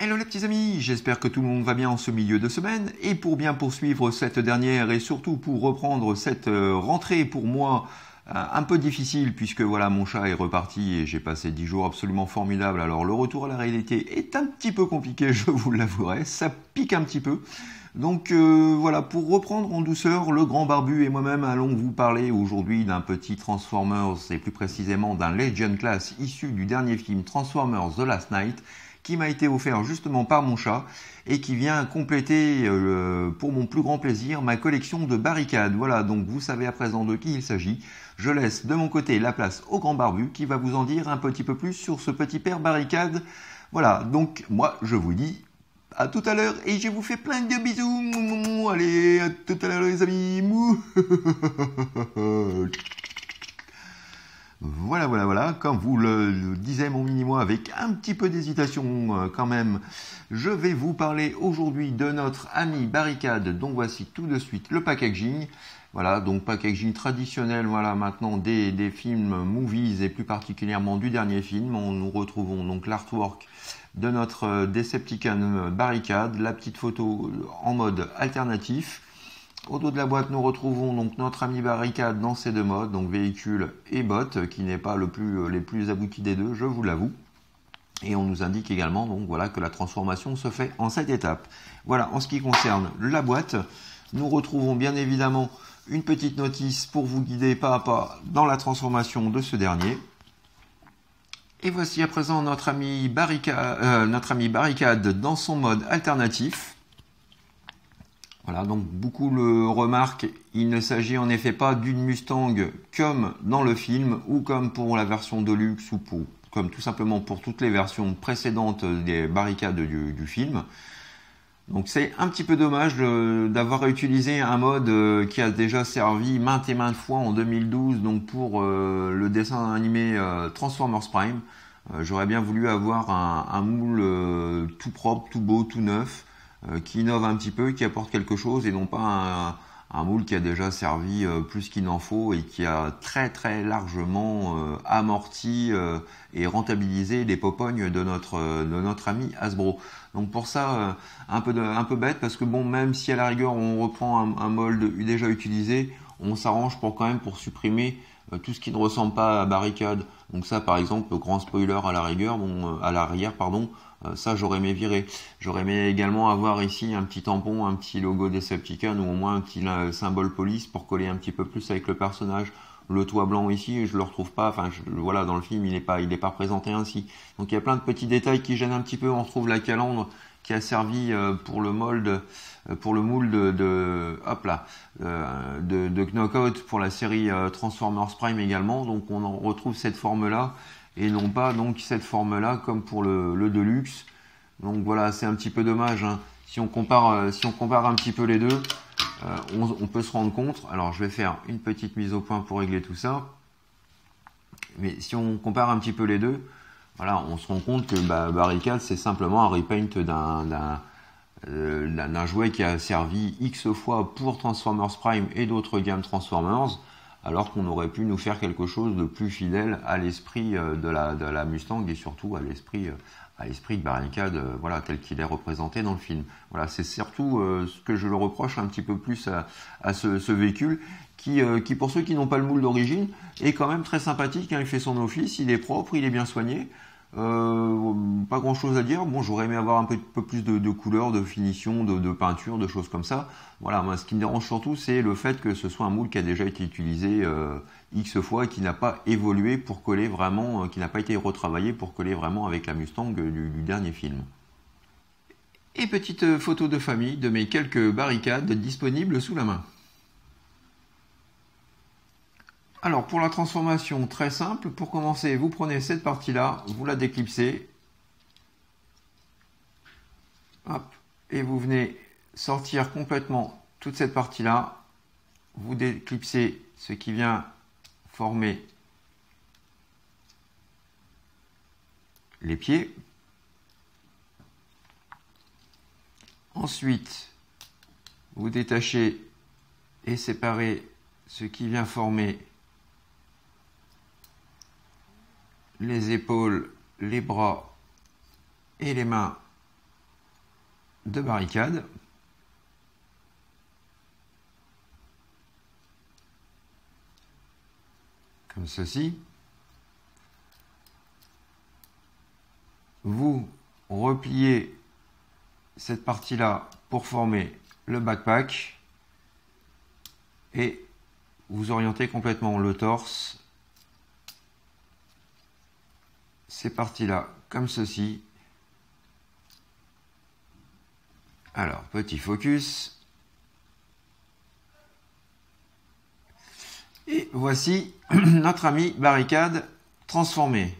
Hello les petits amis, j'espère que tout le monde va bien en ce milieu de semaine et pour bien poursuivre cette dernière et surtout pour reprendre cette rentrée pour moi un peu difficile puisque voilà mon chat est reparti et j'ai passé 10 jours absolument formidables. Alors le retour à la réalité est un petit peu compliqué, je vous l'avouerai, ça pique un petit peu. Donc voilà, pour reprendre en douceur, le grand barbu et moi-même allons vous parler aujourd'hui d'un petit Transformers et plus précisément d'un Legion Class issu du dernier film Transformers The Last Knight qui m'a été offert justement par mon chat et qui vient compléter pour mon plus grand plaisir ma collection de barricades. Voilà, donc vous savez à présent de qui il s'agit. Je laisse de mon côté la place au grand barbu qui va vous en dire un petit peu plus sur ce petit père barricade. Voilà, donc moi je vous dis à tout à l'heure et je vous fais plein de bisous. Allez, à tout à l'heure les amis. Voilà, comme vous le disait mon mini-moi avec un petit peu d'hésitation quand même, je vais vous parler aujourd'hui de notre ami Barricade, donc voici tout de suite le packaging. Voilà, donc packaging traditionnel, voilà maintenant des films movies et plus particulièrement du dernier film. Nous retrouvons donc l'artwork de notre Decepticon Barricade, la petite photo en mode alternatif. Au dos de la boîte, nous retrouvons donc notre ami Barricade dans ces deux modes, donc véhicule et botte, qui n'est pas les plus aboutis des deux, je vous l'avoue. Et on nous indique également donc, voilà, que la transformation se fait en 7 étapes. Voilà, en ce qui concerne la boîte, nous retrouvons bien évidemment une petite notice pour vous guider pas à pas dans la transformation de ce dernier. Et voici à présent notre ami Barricade dans son mode alternatif. Voilà, donc beaucoup le remarquent, il ne s'agit en effet pas d'une Mustang comme dans le film ou comme pour la version Deluxe ou comme tout simplement pour toutes les versions précédentes des barricades du film. Donc c'est un petit peu dommage d'avoir utilisé un mode qui a déjà servi maintes et maintes fois en 2012 donc pour le dessin animé Transformers Prime. J'aurais bien voulu avoir un moule tout propre, tout beau, tout neuf, qui innove un petit peu, qui apporte quelque chose et non pas un moule qui a déjà servi plus qu'il n'en faut et qui a très largement amorti et rentabilisé les popognes de notre ami Hasbro. Donc pour ça, un peu bête parce que bon, même si à la rigueur on reprend un molde déjà utilisé, on s'arrange pour supprimer tout ce qui ne ressemble pas à Barricade. Donc ça par exemple, grand spoiler à la rigueur, à l'arrière pardon, ça j'aurais aimé virer. J'aurais aimé également avoir ici un petit tampon, un petit logo Decepticon ou au moins un petit symbole police pour coller un petit peu plus avec le personnage. Le toit blanc ici, je le retrouve pas. Enfin, voilà, dans le film, il est pas représenté ainsi. Donc il y a plein de petits détails qui gênent un petit peu. On retrouve la calandre qui a servi pour le moule de Knockout pour la série Transformers Prime également. Donc on en retrouve cette forme-là et non pas donc cette forme-là comme pour le Deluxe. Donc voilà, c'est un petit peu dommage. Hein. Si on compare un petit peu les deux, on peut se rendre compte. Alors je vais faire une petite mise au point pour régler tout ça. Mais si on compare un petit peu les deux, voilà, on se rend compte que Barricade c'est simplement un repaint d'un jouet qui a servi X fois pour Transformers Prime et d'autres gammes Transformers, alors qu'on aurait pu nous faire quelque chose de plus fidèle à l'esprit de la Mustang et surtout à l'esprit de Barricade, voilà, tel qu'il est représenté dans le film. Voilà, c'est surtout ce que je le reproche un petit peu plus à ce véhicule qui, pour ceux qui n'ont pas le moule d'origine, est quand même très sympathique. Hein, il fait son office, il est propre, il est bien soigné. Pas grand chose à dire. Bon, j'aurais aimé avoir un peu plus de couleurs, de finition, de peinture, de choses comme ça. Voilà, moi, ce qui me dérange surtout, c'est le fait que ce soit un moule qui a déjà été utilisé X fois et qui n'a pas évolué pour coller vraiment, qui n'a pas été retravaillé pour coller vraiment avec la Mustang du dernier film. Et petite photo de famille de mes quelques barricades disponibles sous la main. Alors pour la transformation, très simple, pour commencer, vous prenez cette partie-là, vous la déclipsez, hop, et vous venez sortir complètement toute cette partie-là, vous déclipsez ce qui vient former les pieds. Ensuite, vous détachez et séparez ce qui vient former les épaules, les bras et les mains de barricade. Comme ceci. Vous repliez cette partie-là pour former le backpack et vous orientez complètement le torse. Ces parties-là comme ceci. Alors, petit focus. Et voici notre ami barricade transformé.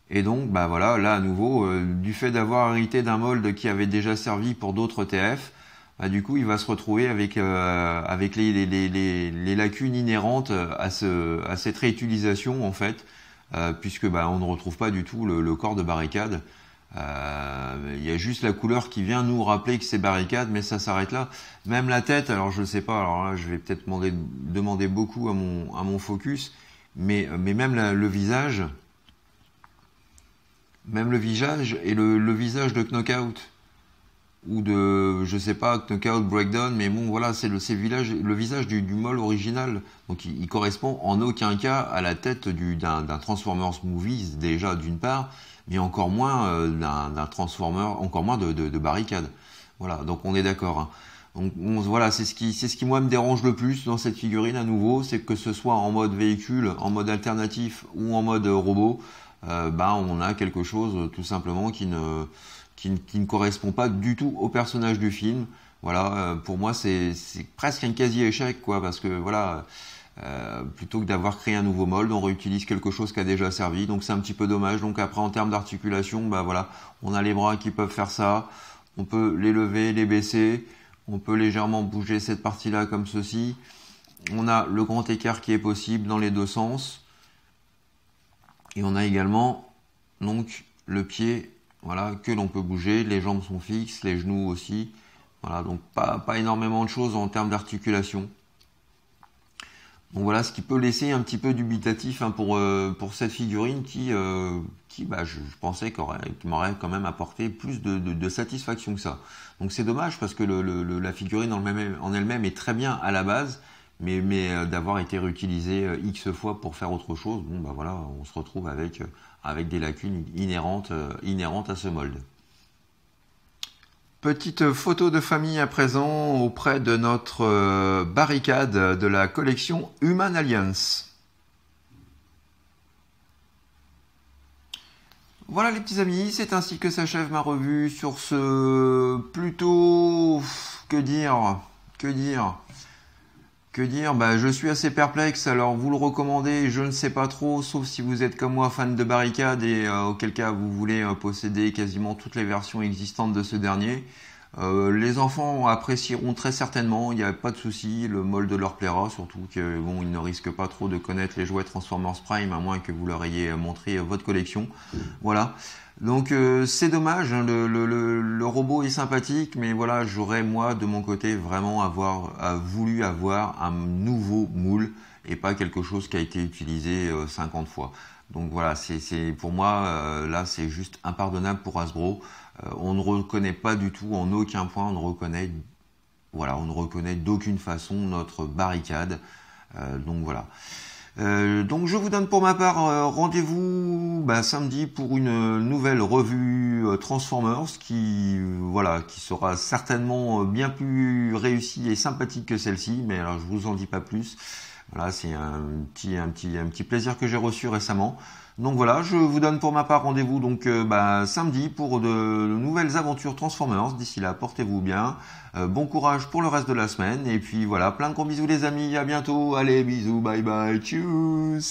Et donc, bah voilà, là à nouveau, du fait d'avoir hérité d'un mold qui avait déjà servi pour d'autres TF, bah, du coup, il va se retrouver avec les lacunes inhérentes à cette réutilisation en fait, puisque bah, on ne retrouve pas du tout le corps de barricade. Il y a juste la couleur qui vient nous rappeler que c'est barricade, mais ça s'arrête là. Même la tête, alors je ne sais pas, alors là je vais peut-être demander beaucoup à mon focus, mais même le visage. Même le visage et le visage de Knockout ou de, je sais pas, Knockout, Breakdown, mais bon voilà, c'est le visage du mold original. Donc il correspond en aucun cas à la tête d'un Transformers Movies déjà d'une part, mais encore moins d'un Transformer, encore moins de barricade. Voilà, donc on est d'accord. Hein. Donc voilà, c'est ce qui moi me dérange le plus dans cette figurine à nouveau, c'est que ce soit en mode véhicule, en mode alternatif ou en mode robot. On a quelque chose tout simplement qui ne correspond pas du tout au personnage du film. Voilà, pour moi c'est presque un quasi-échec, quoi, parce que voilà, plutôt que d'avoir créé un nouveau mold, on réutilise quelque chose qui a déjà servi, donc c'est un petit peu dommage. Donc après, en termes d'articulation, bah voilà, on a les bras qui peuvent faire ça, on peut les lever, les baisser, on peut légèrement bouger cette partie-là comme ceci. On a le grand écart qui est possible dans les deux sens. Et on a également donc le pied, voilà, que l'on peut bouger, les jambes sont fixes, les genoux aussi. Voilà, donc pas énormément de choses en termes d'articulation. Donc voilà, ce qui peut laisser un petit peu dubitatif hein, pour cette figurine qui je pensais qu'il m'aurait quand même apporté plus de satisfaction que ça. Donc c'est dommage parce que la figurine en elle-même est très bien à la base, mais d'avoir été réutilisée X fois pour faire autre chose, bon bah voilà, on se retrouve avec des lacunes inhérentes à ce mold. Petite photo de famille à présent auprès de notre barricade de la collection Human Alliance. Voilà les petits amis, c'est ainsi que s'achève ma revue sur ce plutôt... Que dire, bah, je suis assez perplexe, alors vous le recommandez, je ne sais pas trop, sauf si vous êtes comme moi fan de barricade et auquel cas vous voulez posséder quasiment toutes les versions existantes de ce dernier. Les enfants apprécieront très certainement, il n'y a pas de souci, le mold leur plaira, surtout que bon, ils ne risquent pas trop de connaître les jouets Transformers Prime, à moins que vous leur ayez montré votre collection. Voilà. Donc c'est dommage, hein, le robot est sympathique, mais voilà, j'aurais moi de mon côté vraiment voulu avoir un nouveau moule et pas quelque chose qui a été utilisé 50 fois. Donc voilà, c'est pour moi là c'est juste impardonnable pour Hasbro. On ne reconnaît pas du tout, en aucun point, on ne reconnaît d'aucune façon notre barricade. Donc voilà. Donc je vous donne pour ma part rendez-vous samedi pour une nouvelle revue Transformers qui sera certainement bien plus réussie et sympathique que celle-ci, mais alors je vous en dis pas plus. Voilà, c'est un petit plaisir que j'ai reçu récemment. Donc voilà, je vous donne pour ma part rendez-vous donc samedi pour de nouvelles aventures Transformers. D'ici là, portez-vous bien. Bon courage pour le reste de la semaine. Et puis voilà, plein de gros bisous les amis. À bientôt. Allez, bisous, bye bye. Tchuss.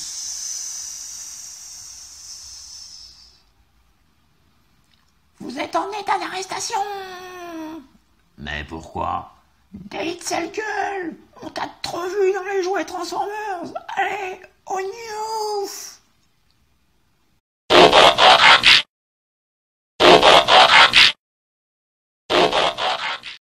Vous êtes en état d'arrestation. Mais pourquoi? Délit de sale gueule. On t'a trop vu dans les jouets Transformers. Allez, au news.